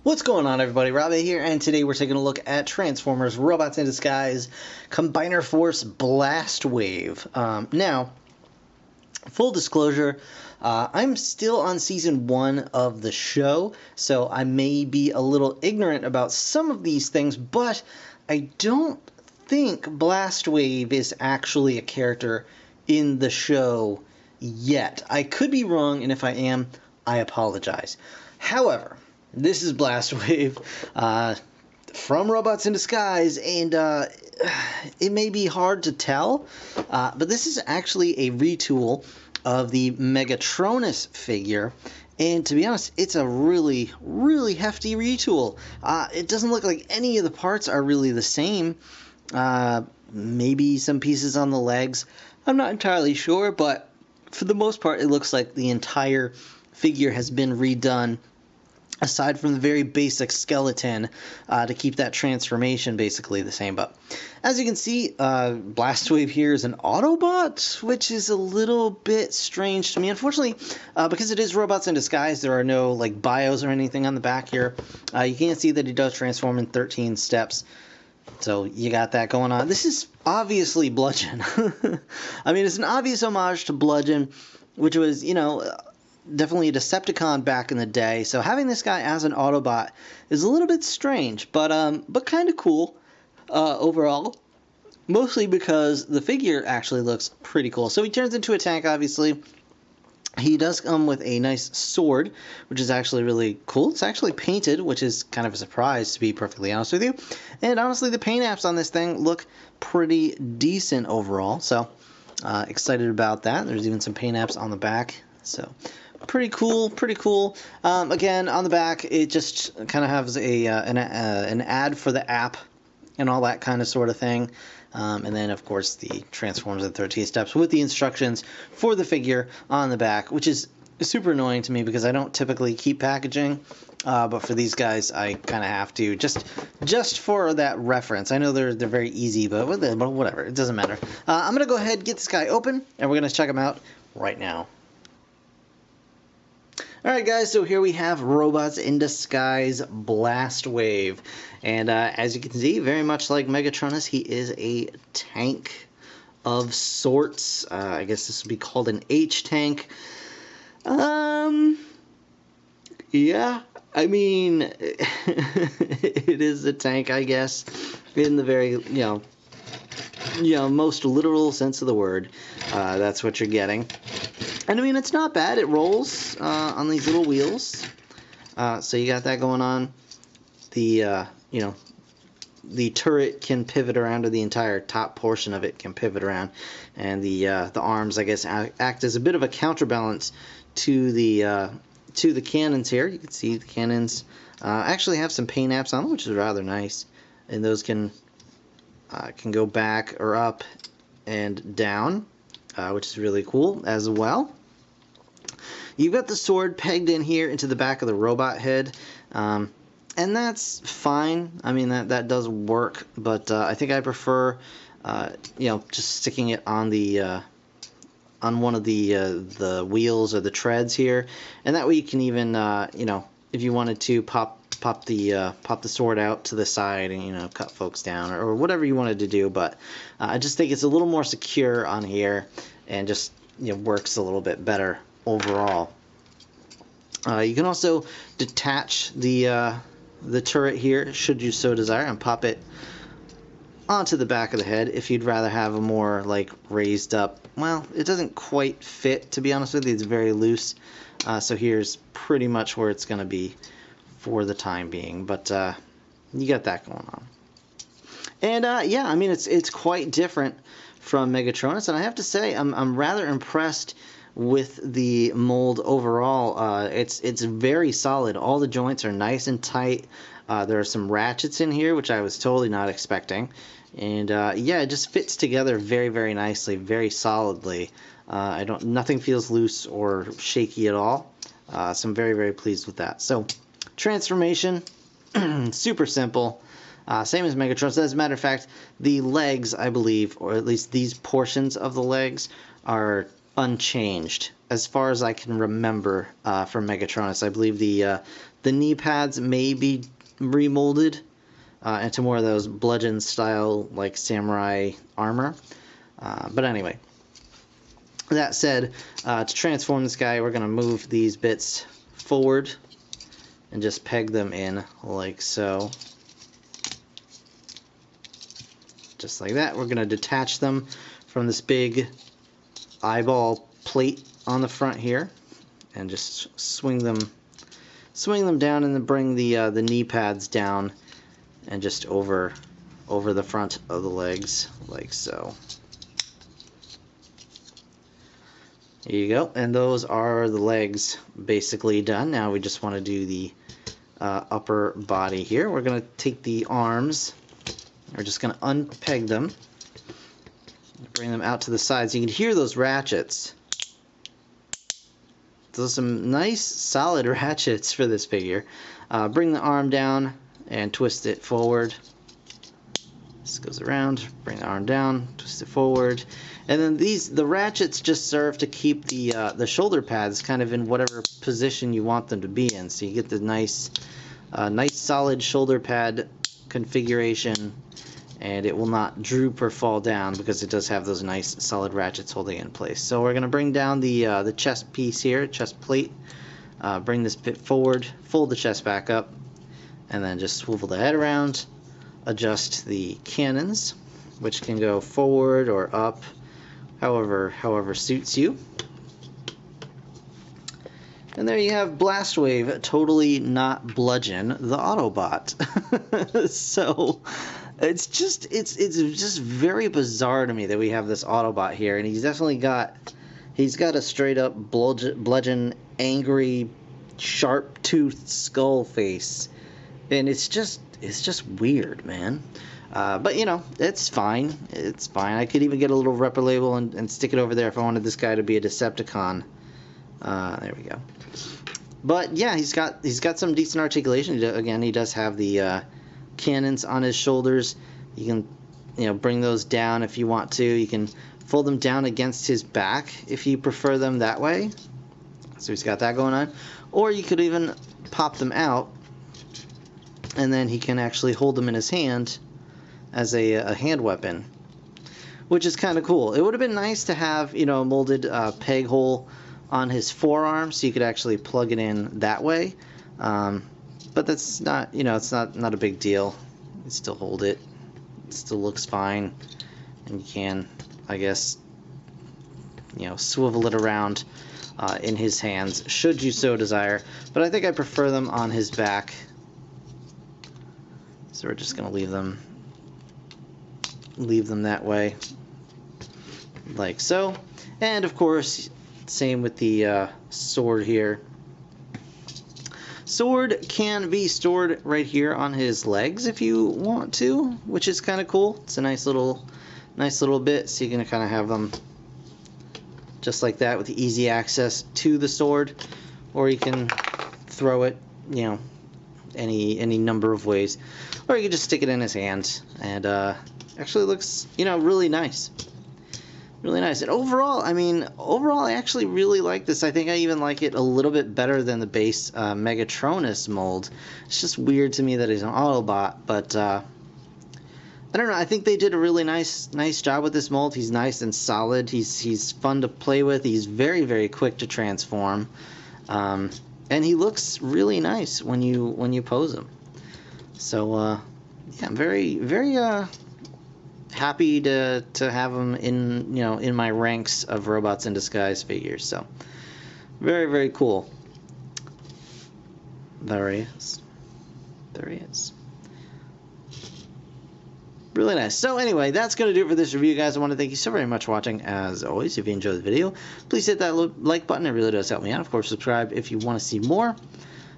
What's going on, everybody? Robbie here, and today we're taking a look at Transformers Robots in Disguise Combiner Force Blastwave. Now, full disclosure, I'm still on Season 1 of the show, so I may be a little ignorant about some of these things, but I don't think Blastwave is actually a character in the show yet. I could be wrong, and if I am, I apologize. However, this is Blastwave from Robots in Disguise, and it may be hard to tell, but this is actually a retool of the Megatronus figure, and to be honest, it's a really, really hefty retool. It doesn't look like any of the parts are really the same. Maybe some pieces on the legs. I'm not entirely sure, but for the most part, it looks like the entire figure has been redone, aside from the very basic skeleton, to keep that transformation basically the same. But as you can see, Blastwave here is an Autobot, which is a little bit strange to me. Unfortunately, because it is Robots in Disguise, there are no like bios or anything on the back here. You can't see that he does transform in 13 steps. So you got that going on. This is obviously Bludgeon. I mean, it's an obvious homage to Bludgeon, which was, you know, definitely a Decepticon back in the day. So having this guy as an Autobot is a little bit strange, but kind of cool overall. Mostly because the figure actually looks pretty cool. So he turns into a tank, obviously. He does come with a nice sword, which is actually really cool. It's actually painted, which is kind of a surprise, to be perfectly honest with you. And honestly, the paint apps on this thing look pretty decent overall. So excited about that. There's even some paint apps on the back. So pretty cool, pretty cool. Again, on the back, it just kind of has an ad for the app and all that kind of sort of thing. And then, of course, the Transformers in 13 steps with the instructions for the figure on the back, which is super annoying to me because I don't typically keep packaging. But for these guys, I kind of have to, just for that reference. I know they're very easy, but whatever. It doesn't matter. I'm going to go ahead and get this guy open, and we're going to check him out right now. Alright guys, so here we have Robots in Disguise Blastwave, and as you can see, very much like Megatronus, he is a tank of sorts. I guess this would be called an H-tank. Yeah, I mean, it is a tank, I guess, in the very, you know, most literal sense of the word. That's what you're getting. And I mean, it's not bad. It rolls on these little wheels. So you got that going on. The, you know, the turret can pivot around, or the entire top portion of it can pivot around. And the arms, I guess, act as a bit of a counterbalance to the cannons here. You can see the cannons actually have some paint apps on them, which is rather nice. And those can go back or up and down, which is really cool as well. You've got the sword pegged in here into the back of the robot head, and that's fine. I mean, that does work, but I think I prefer, you know, just sticking it on the on one of the wheels or the treads here, and that way you can even, you know, if you wanted to pop the sword out to the side and, you know, cut folks down or whatever you wanted to do. But I just think it's a little more secure on here, and just, you know, works a little bit better overall. You can also detach the turret here, should you so desire, and pop it onto the back of the head if you'd rather have a more like raised up. Well, it doesn't quite fit, to be honest with you. It's very loose. So here's pretty much where it's going to be for the time being, but you got that going on. And yeah, I mean, it's quite different from Megatronus, and I have to say I'm rather impressed with the mold overall. It's very solid. All the joints are nice and tight. There are some ratchets in here, which I was totally not expecting, and yeah, it just fits together very, very nicely, very solidly. Nothing feels loose or shaky at all. So I'm very, very pleased with that. So transformation, super simple. Same as Megatronus. As a matter of fact, the legs, I believe, or at least these portions of the legs, are unchanged as far as I can remember from Megatronus. I believe the The knee pads may be remolded into more of those bludgeon style, like samurai armor. But anyway, that said, to transform this guy, we're going to move these bits forward and just peg them in like so. Just like that. We're going to detach them from this big eyeball plate on the front here and just swing them down, and then bring the knee pads down and just over the front of the legs like so. There you go, and those are the legs basically done. Now we just want to do the upper body here. We're going to take the arms, we're just going to unpeg them, bring them out to the sides. You can hear those ratchets. Those are some nice solid ratchets for this figure. Bring the arm down and twist it forward. This goes around, bring the arm down, twist it forward. And then the ratchets just serve to keep the shoulder pads kind of in whatever position you want them to be in. So you get the nice solid shoulder pad configuration, and it will not droop or fall down because it does have those nice solid ratchets holding it in place. So we're going to bring down the chest piece here, chest plate, bring this bit forward, fold the chest back up, and then just swivel the head around, adjust the cannons, which can go forward or up, however suits you. And there you have Blastwave, totally not Bludgeon, the Autobot. So it's just very bizarre to me that we have this Autobot here, and he's got a straight up Bludgeon angry sharp toothed skull face, and it's just weird, man. But you know, it's fine. It's fine. I could even get a little rep label and stick it over there if I wanted this guy to be a Decepticon. There we go. But yeah, he's got some decent articulation. Again, he does have the cannons on his shoulders. You can bring those down if you want to. You can fold them down against his back if you prefer them that way. So he's got that going on. Or you could even pop them out, and then he can actually hold them in his hand as a hand weapon, which is kind of cool. It would have been nice to have a molded peg hole on his forearm so you could actually plug it in that way, but that's not, it's not a big deal. You can still hold it. It still looks fine, and you can, I guess, swivel it around in his hands should you so desire, but I think I prefer them on his back. So we're just going to leave them that way, like so. And of course, same with the sword here. Sword can be stored right here on his legs if you want to, which is kind of cool. It's a nice little bit, so you can kind of have them just like that with easy access to the sword, or you can throw it, any number of ways, or you can just stick it in his hand, and actually looks really nice. Really nice. And overall, I actually really like this. I think I even like it a little bit better than the base Megatronus mold. It's just weird to me that he's an Autobot, but I don't know. I think they did a really nice job with this mold. He's nice and solid. He's fun to play with. He's very, very quick to transform, and he looks really nice when you pose him. So yeah, I'm very, very happy to have him in my ranks of Robots in Disguise figures. So very, very cool. There he is. There he is. Really nice. So anyway, that's going to do it for this review, guys. I want to thank you so very much for watching. As always, if you enjoyed the video, please hit that like button. It really does help me out. Of course, subscribe if you want to see more.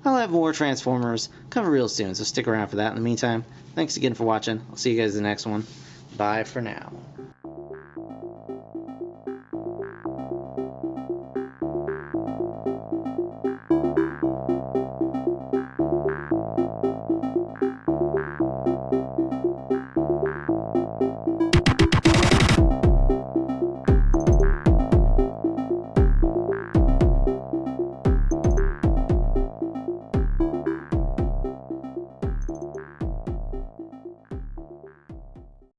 I'll have more Transformers coming real soon, so stick around for that. In the meantime, thanks again for watching. I'll see you guys in the next one. Bye for now.